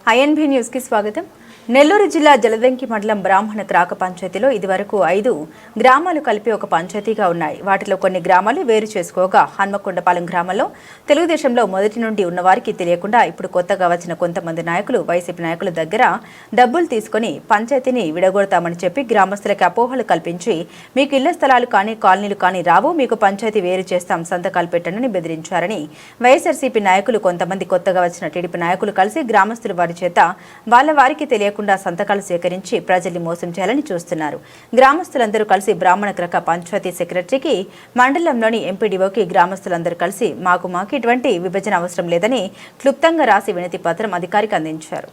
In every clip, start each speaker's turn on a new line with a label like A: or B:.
A: INB news కి స్వాగతం. నెల్లూరు జిల్లా జలదంకి మండలం బ్రాహ్మణ త్రాక పంచాయతీలో ఇదివరకు 5 గ్రామాలు కలిపి ఒక పంచాయతీగా ఉన్నాయి. వాటిలో కొన్ని గ్రామాలు వేరు చేసుకోగా హన్మకొండపాలెం గ్రామంలో తెలుగుదేశంలో మొదటి నుండి ఉన్నవారికి తెలియకుండా ఇప్పుడు కొత్తగా వచ్చిన కొంతమంది నాయకులు వైసీపీ నాయకుల దగ్గర డబ్బులు తీసుకుని పంచాయతీని విడగొడతామని చెప్పి గ్రామస్తులకు అపోహలు కల్పించి మీకు ఇళ్ల స్థలాలు కానీ కాలనీలు కానీ రావు, మీకు పంచాయతీ వేరు చేస్తాం, సంతకాలు పెట్టండి బెదిరించారని వైఎస్ఆర్సీపీ నాయకులు కొంతమంది కొత్తగా వచ్చిన టీడీపీ నాయకులు కలిసి గ్రామస్తులు వారి చేత వారికి తెలియకుండా సంతకాలు సేకరించి ప్రజల్ని మోసం చేయాలని చూస్తున్నారు. గ్రామస్తులందరూ కలిసి బ్రాహ్మణ త్రాక పంచాయతీ సెక్రటరీకి, మండలంలోని ఎంపీడీఓకి గ్రామస్తులందరూ కలిసి మాకు ఇటువంటి విభజన అవసరం లేదని క్లుప్తంగా రాసి వినతి పత్రం అధికారికి అందించారు.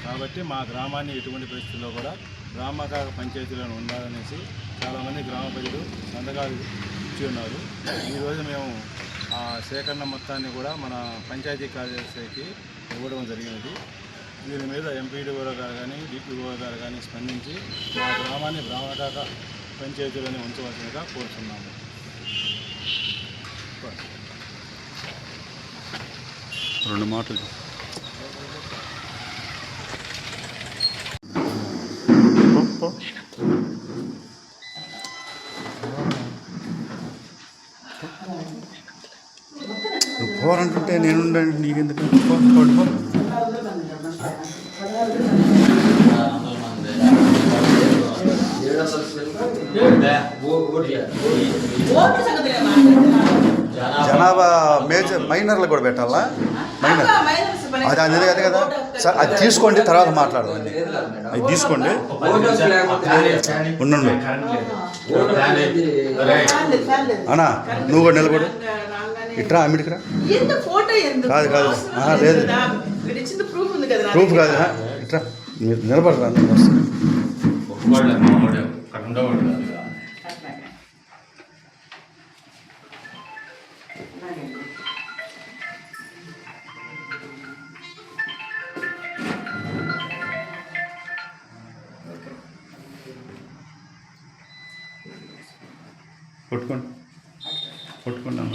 B: కాబట్టి మా గ్రామాన్ని ఎటువంటి పరిస్థితుల్లో కూడా బ్రాహ్మణ త్రాక పంచాయతీలను ఉండాలనేసి చాలామంది గ్రామ ప్రజలు సంతకాలు ఇచ్చి ఉన్నారు. ఈరోజు మేము ఆ సేకరణ మొత్తాన్ని కూడా మన పంచాయతీ కార్యదర్శికి ఇవ్వడం జరిగినది. దీని మీద ఎంపీడీఓ గారు కానీ డిపిఓ గారు కానీ స్పందించి మా గ్రామాన్ని బ్రాహ్మణ త్రాక పంచాయతీలోనే ఉంచవలసిందిగా కోరుతున్నాము.
C: రెండు మాటలు నువ్వు పోరంటుంటే నేను నీకెందుకు పడుకో. జనాభా మైనర్లు కూడా పెట్టాలా? మైనర్ అదే కదా సార్, అది తీసుకోండి, తర్వాత మాట్లాడదాం. అది తీసుకోండి, ఉండండి అన్నా. నువ్వు కూడా నిలబడు, ఇట్రా అమ్మిడికి రా. కాదు కాదు లేదు, ప్రూఫ్ కాదు, ఇట్రా మీరు నిలబడరా. కొట్టుకోండి కొట్టుకోండి అమ్మ.